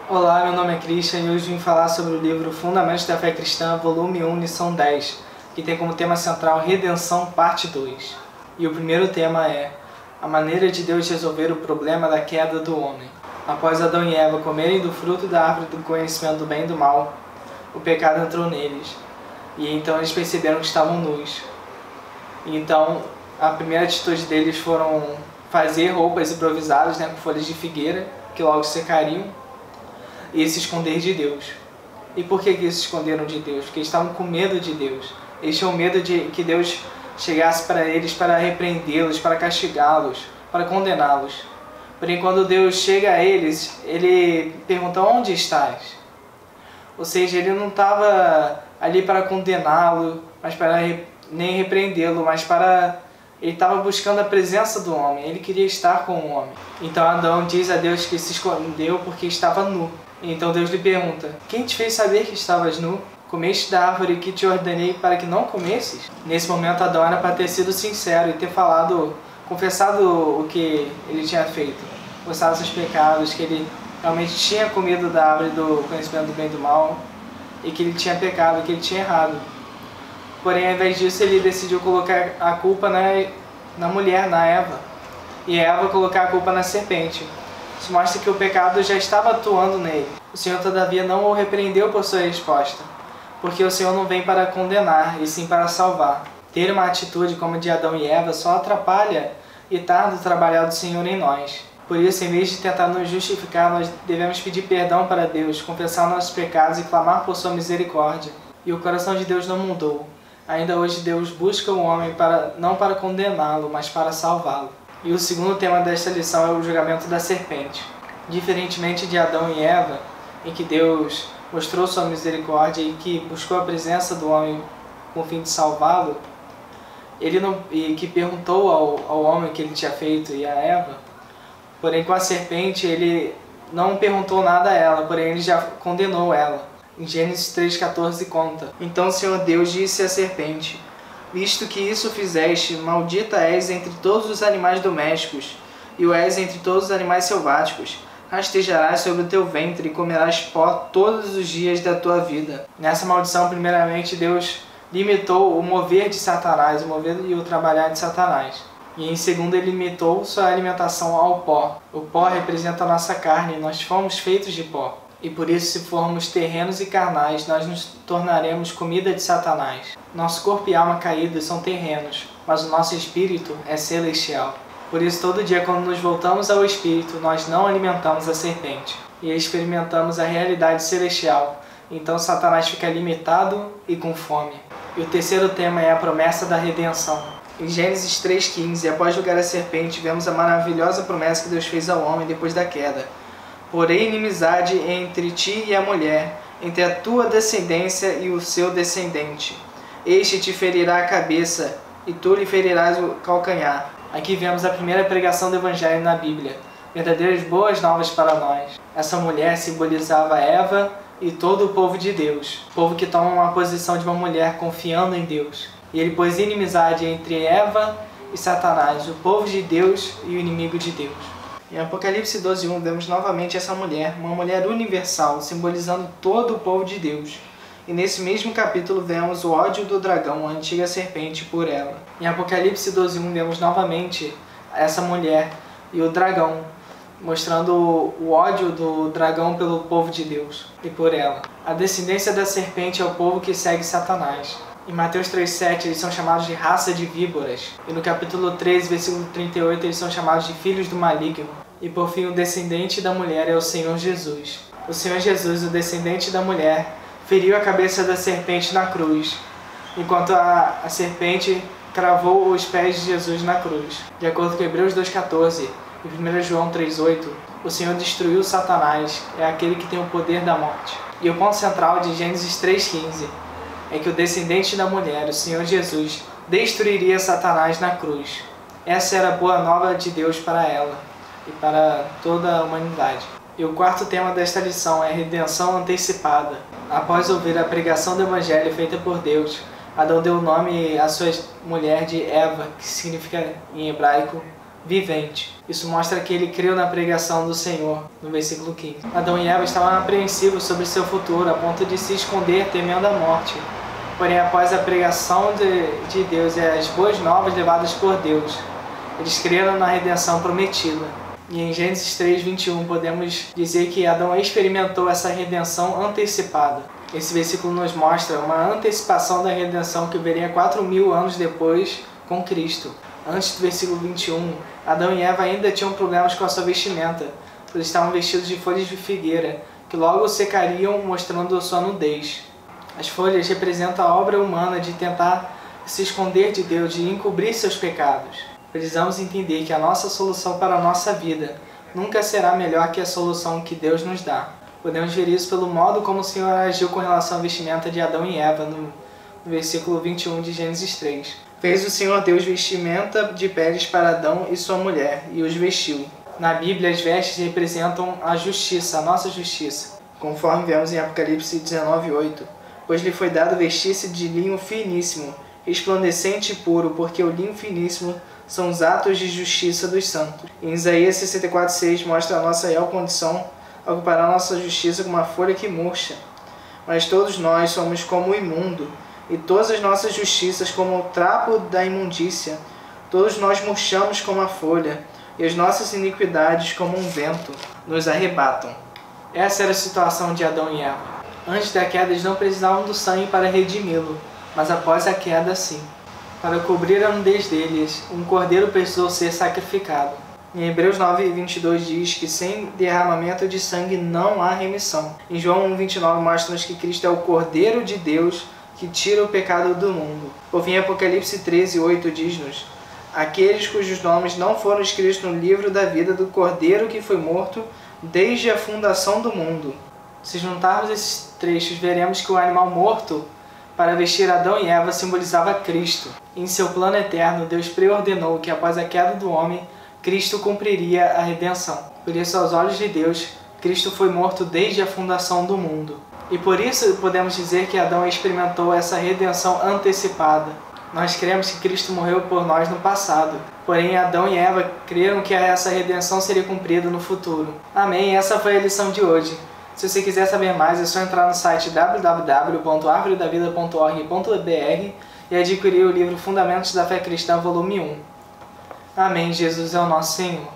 Olá, meu nome é Christian e hoje vim falar sobre o livro Fundamentos da Fé Cristã, volume 1, lição 10, que tem como tema central Redenção, parte 2. E o primeiro tema é a maneira de Deus resolver o problema da queda do homem. Após Adão e Eva comerem do fruto da árvore do conhecimento do bem e do mal, o pecado entrou neles. E então eles perceberam que estavam nus. E então a primeira atitude deles foram fazer roupas improvisadas, com folhas de figueira, que logo secariam, e se esconder de Deus. E por que eles se esconderam de Deus? Porque eles estavam com medo de Deus. Eles tinham medo de que Deus chegasse para eles para repreendê-los, para castigá-los, para condená-los. Porém, quando Deus chega a eles, ele pergunta: onde estás? Ou seja, ele não estava ali para condená-lo, mas para nem repreendê-lo, mas para... Ele estava buscando a presença do homem, ele queria estar com o homem. Então Adão diz a Deus que se escondeu porque estava nu. Então Deus lhe pergunta: quem te fez saber que estavas nu? Comeste da árvore que te ordenei para que não comesses? Nesse momento Adão era para ter sido sincero e ter confessado o que ele tinha feito, confessado seus pecados, que ele realmente tinha comido da árvore do conhecimento do bem e do mal, e que ele tinha pecado, que ele tinha errado. Porém, ao invés disso, ele decidiu colocar a culpa na mulher, na Eva. E Eva colocar a culpa na serpente. Isso mostra que o pecado já estava atuando nele. O Senhor, todavia, não o repreendeu por sua resposta, porque o Senhor não vem para condenar, e sim para salvar. Ter uma atitude como a de Adão e Eva só atrapalha e tarda o trabalhar do Senhor em nós. Por isso, em vez de tentar nos justificar, nós devemos pedir perdão para Deus, confessar nossos pecados e clamar por sua misericórdia. E o coração de Deus não mudou. Ainda hoje Deus busca o homem não para condená-lo, mas para salvá-lo. E o segundo tema desta lição é o julgamento da serpente. Diferentemente de Adão e Eva, em que Deus mostrou sua misericórdia e que buscou a presença do homem com o fim de salvá-lo, e que perguntou ao homem o que ele tinha feito e a Eva, porém com a serpente ele não perguntou nada a ela, porém ele já condenou ela. Em Gênesis 3,14 conta: então o Senhor Deus disse à serpente: visto que isso fizeste, maldita és entre todos os animais domésticos, e o és entre todos os animais selváticos. Rastejarás sobre o teu ventre e comerás pó todos os dias da tua vida. Nessa maldição, primeiramente, Deus limitou o mover de Satanás, o mover e o trabalhar de Satanás. E em segundo, ele limitou sua alimentação ao pó. O pó representa a nossa carne, e nós fomos feitos de pó. E por isso, se formos terrenos e carnais, nós nos tornaremos comida de Satanás. Nosso corpo e alma caídos são terrenos, mas o nosso espírito é celestial. Por isso, todo dia, quando nos voltamos ao espírito, nós não alimentamos a serpente e experimentamos a realidade celestial. Então, Satanás fica limitado e com fome. E o terceiro tema é a promessa da redenção. Em Gênesis 3,15, após julgar a serpente, vemos a maravilhosa promessa que Deus fez ao homem depois da queda. Porém, inimizade entre ti e a mulher, entre a tua descendência e o seu descendente. Este te ferirá a cabeça, e tu lhe ferirás o calcanhar. Aqui vemos a primeira pregação do Evangelho na Bíblia, verdadeiras boas novas para nós. Essa mulher simbolizava Eva e todo o povo de Deus, o povo que toma uma posição de uma mulher confiando em Deus. E ele pôs inimizade entre Eva e Satanás, o povo de Deus e o inimigo de Deus. Em Apocalipse 12:1 vemos novamente essa mulher, uma mulher universal, simbolizando todo o povo de Deus. E nesse mesmo capítulo vemos o ódio do dragão, a antiga serpente, por ela. Em Apocalipse 12:1 vemos novamente essa mulher e o dragão, mostrando o ódio do dragão pelo povo de Deus e por ela. A descendência da serpente é o povo que segue Satanás. Em Mateus 3,7 eles são chamados de raça de víboras. E no capítulo 13, versículo 38, eles são chamados de filhos do maligno. E por fim, o descendente da mulher é o Senhor Jesus. O Senhor Jesus, o descendente da mulher, feriu a cabeça da serpente na cruz, enquanto a serpente cravou os pés de Jesus na cruz. De acordo com Hebreus 2,14 e 1 João 3,8, o Senhor destruiu Satanás, é aquele que tem o poder da morte. E o ponto central de Gênesis 3,15 é que o descendente da mulher, o Senhor Jesus, destruiria Satanás na cruz. Essa era a boa nova de Deus para ela e para toda a humanidade. E o quarto tema desta lição é a redenção antecipada. Após ouvir a pregação do Evangelho feita por Deus, Adão deu o nome à sua mulher de Eva, que significa em hebraico vivente. Isso mostra que ele creu na pregação do Senhor, no versículo 15. Adão e Eva estavam apreensivos sobre seu futuro, a ponto de se esconder temendo a morte. Porém, após a pregação de Deus e as boas novas levadas por Deus, eles creram na redenção prometida. E em Gênesis 3:21 podemos dizer que Adão experimentou essa redenção antecipada. Esse versículo nos mostra uma antecipação da redenção que viria 4.000 anos depois com Cristo. Antes do versículo 21, Adão e Eva ainda tinham problemas com a sua vestimenta, pois estavam vestidos de folhas de figueira, que logo secariam, mostrando sua nudez. As folhas representam a obra humana de tentar se esconder de Deus, de encobrir seus pecados. Precisamos entender que a nossa solução para a nossa vida nunca será melhor que a solução que Deus nos dá. Podemos ver isso pelo modo como o Senhor agiu com relação à vestimenta de Adão e Eva, no versículo 21 de Gênesis 3. Fez o Senhor Deus vestimenta de peles para Adão e sua mulher, e os vestiu. Na Bíblia, as vestes representam a justiça, a nossa justiça, conforme vemos em Apocalipse 19:8. Pois lhe foi dado vestir-se de linho finíssimo, resplandecente e puro, porque o linho finíssimo são os atos de justiça dos santos. Em Isaías 64:6 mostra a nossa real condição ao comparar nossa justiça com uma folha que murcha. Mas todos nós somos como o imundo, e todas as nossas justiças como o trapo da imundícia. Todos nós murchamos como a folha, e as nossas iniquidades como um vento nos arrebatam. Essa era a situação de Adão e Eva. Antes da queda eles não precisavam do sangue para redimi-lo, mas após a queda sim. Para cobrir a nudez deles, um cordeiro precisou ser sacrificado. Em Hebreus 9:22 diz que sem derramamento de sangue não há remissão. Em João 1:29 mostra-nos que Cristo é o Cordeiro de Deus que tira o pecado do mundo. Por fim, Apocalipse 13:8 diz-nos: aqueles cujos nomes não foram escritos no livro da vida do Cordeiro que foi morto desde a fundação do mundo. Se juntarmos esses trechos, veremos que o animal morto para vestir Adão e Eva simbolizava Cristo. Em seu plano eterno, Deus preordenou que após a queda do homem, Cristo cumpriria a redenção. Por isso, aos olhos de Deus, Cristo foi morto desde a fundação do mundo. E por isso podemos dizer que Adão experimentou essa redenção antecipada. Nós cremos que Cristo morreu por nós no passado, porém Adão e Eva creram que essa redenção seria cumprida no futuro. Amém? Essa foi a lição de hoje. Se você quiser saber mais, é só entrar no site www.arvoredavida.org.br e adquirir o livro Fundamentos da Fé Cristã, volume 1. Amém. Jesus é o nosso Senhor.